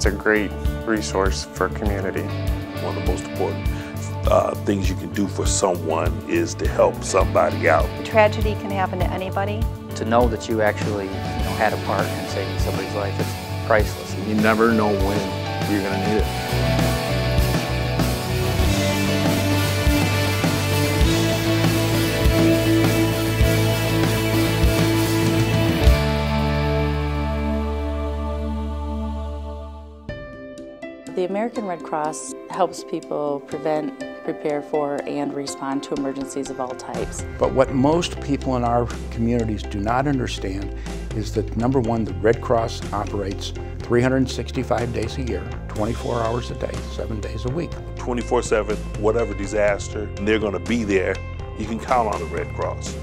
it's a great resource for community. One of the most important things you can do for someone is to help somebody out. Tragedy can happen to anybody. To know that you actually had a part in saving somebody's life is priceless. You never know when you're going to need it. The American Red Cross helps people prevent, prepare for, and respond to emergencies of all types. But what most people in our communities do not understand is that, number one, the Red Cross operates 365 days a year, 24 hours a day, 7 days a week. 24/7, whatever disaster, they're going to be there. You can count on the Red Cross.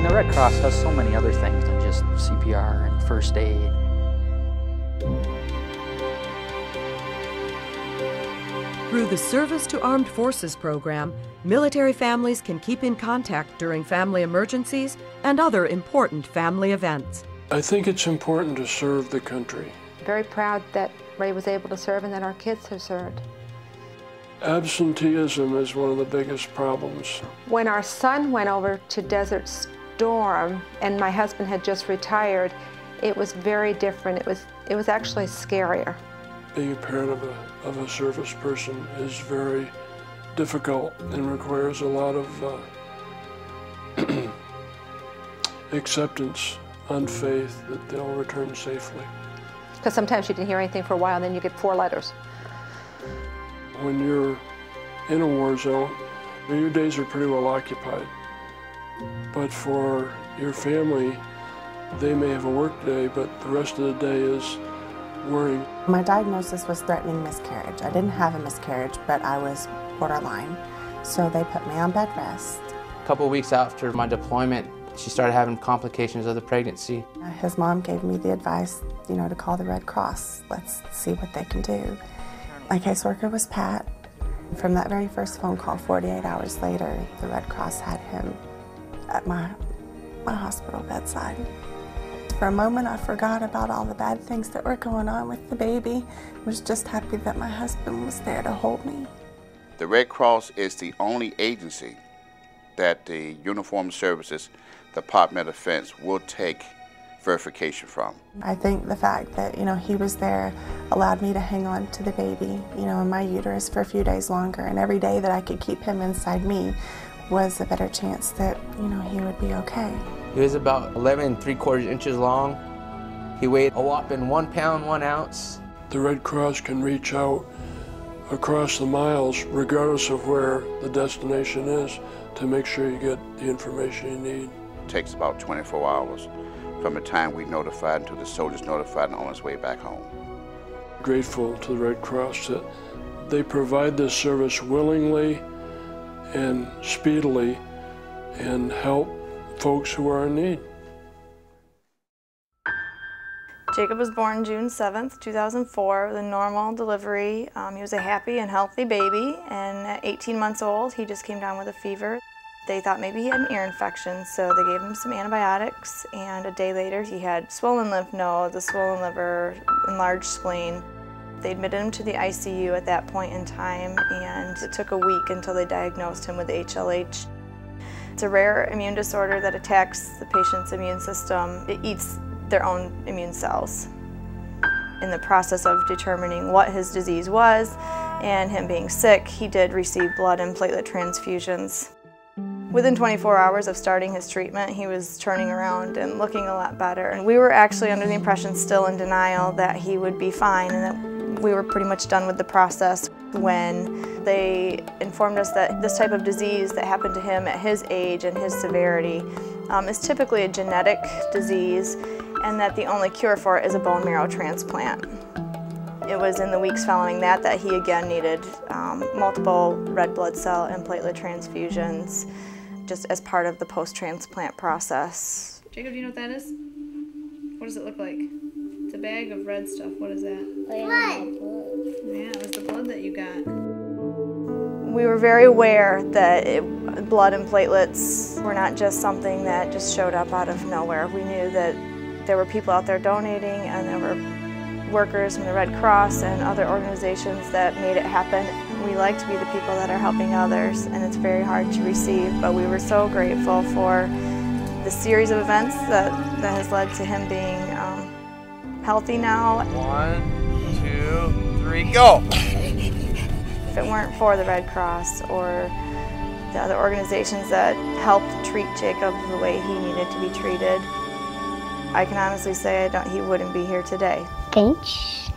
The Red Cross does so many other things than just CPR and first aid. Through the Service to Armed Forces program, military families can keep in contact during family emergencies and other important family events. I think it's important to serve the country. Very proud that Ray was able to serve and that our kids have served. Absenteeism is one of the biggest problems. When our son went over to Desert Storm and my husband had just retired, it was very different. It was actually scarier. Being a parent of a service person is very difficult and requires a lot of acceptance on faith that they'll return safely. Because sometimes you didn't hear anything for a while and then you get 4 letters. When you're in a war zone, your days are pretty well occupied. But for your family, they may have a work day, but the rest of the day is worrying. My diagnosis was threatening miscarriage. I didn't have a miscarriage, but I was borderline. So they put me on bed rest. A couple weeks after my deployment, she started having complications of the pregnancy. His mom gave me the advice, to call the Red Cross. Let's see what they can do. My caseworker was Pat. From that very first phone call, 48 hours later, the Red Cross had him at my hospital bedside. For a moment, I forgot about all the bad things that were going on with the baby. I was just happy that my husband was there to hold me. The Red Cross is the only agency that the Uniformed Services Department of Defense will take verification from. I think the fact that, he was there allowed me to hang on to the baby, in my uterus for a few days longer. And every day that I could keep him inside me was a better chance that, he would be okay. He was about 11 3/4 inches long. He weighed a whopping 1 pound, 1 ounce. The Red Cross can reach out across the miles, regardless of where the destination is, to make sure you get the information you need. It takes about 24 hours from the time we notified until the soldier's notified and on his way back home. Grateful to the Red Cross that they provide this service willingly and speedily and help folks who are in need. Jacob was born June 7th, 2004 with a normal delivery. He was a happy and healthy baby, and at 18 months old he just came down with a fever. They thought maybe he had an ear infection, so they gave him some antibiotics, and a day later he had swollen lymph nodes, a swollen liver, enlarged spleen. They admitted him to the ICU at that point in time, and it took a week until they diagnosed him with HLH. It's a rare immune disorder that attacks the patient's immune system. It eats their own immune cells. In the process of determining what his disease was and him being sick, he did receive blood and platelet transfusions. Within 24 hours of starting his treatment, he was turning around and looking a lot better. And we were actually under the impression, still in denial, that he would be fine and that we were pretty much done with the process when they informed us that this type of disease that happened to him at his age and his severity is typically a genetic disease, and that the only cure for it is a bone marrow transplant. It was in the weeks following that he again needed multiple red blood cell and platelet transfusions, just as part of the post-transplant process. Jacob, do you know what that is? What does it look like? The bag of red stuff, what is that? Blood. Yeah, it was the blood that you got. We were very aware that blood and platelets were not just something that just showed up out of nowhere. We knew that there were people out there donating, and there were workers from the Red Cross and other organizations that made it happen. We like to be the people that are helping others, and it's very hard to receive, but we were so grateful for the series of events that has led to him being healthy now. 1, 2, 3, go! If it weren't for the Red Cross or the other organizations that helped treat Jacob the way he needed to be treated, I can honestly say he wouldn't be here today. Thanks.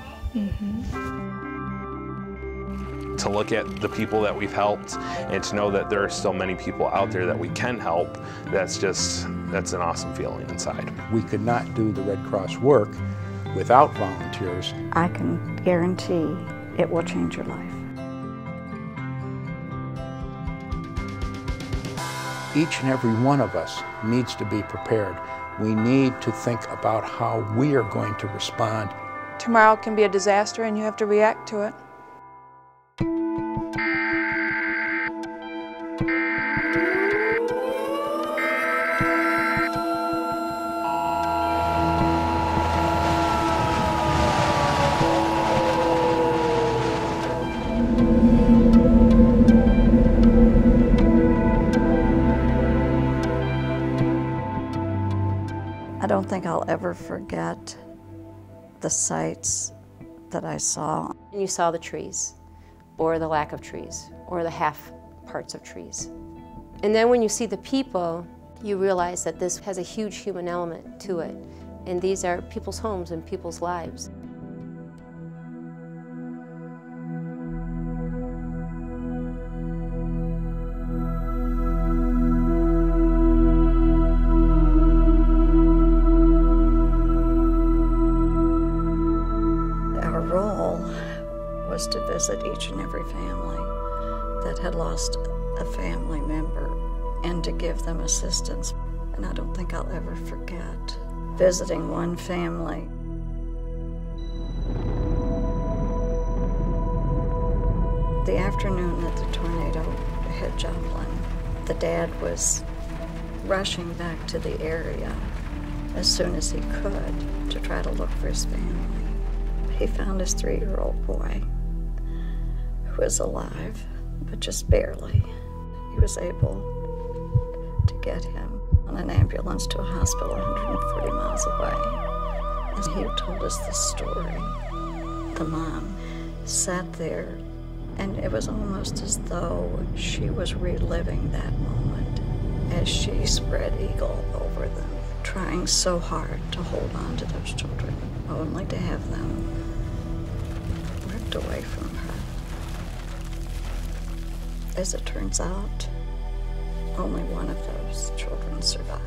To look at the people that we've helped and to know that there are still many people out there that we can help, that's an awesome feeling inside. We could not do the Red Cross work without volunteers. I can guarantee it will change your life. Each and every one of us needs to be prepared. We need to think about how we are going to respond. Tomorrow can be a disaster and you have to react to it. I don't think I'll ever forget the sights that I saw. You saw the trees, or the lack of trees, or the half parts of trees. And then when you see the people, you realize that this has a huge human element to it. And these are people's homes and people's lives. Our role was to visit each and every family that had lost a family member and to give them assistance. And I don't think I'll ever forget visiting one family. The afternoon that the tornado hit Joplin, the dad was rushing back to the area as soon as he could to try to look for his family. He found his 3-year-old boy who was alive, but just barely. He was able to get him on an ambulance to a hospital 140 miles away. And he told us the story. The mom sat there, and it was almost as though she was reliving that moment as she spread eagle over them, trying so hard to hold on to those children, only to have them ripped away from her. As it turns out, only one of those children survived.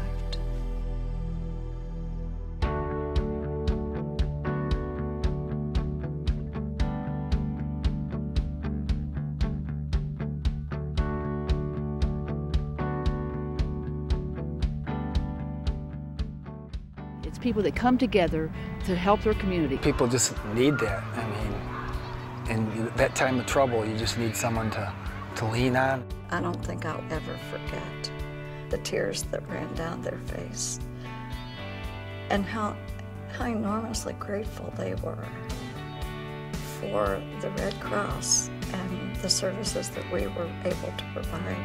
It's people that come together to help their community. People just need that. I mean, in that time of trouble, you just need someone to lean on. I don't think I'll ever forget the tears that ran down their face and how enormously grateful they were for the Red Cross and the services that we were able to provide.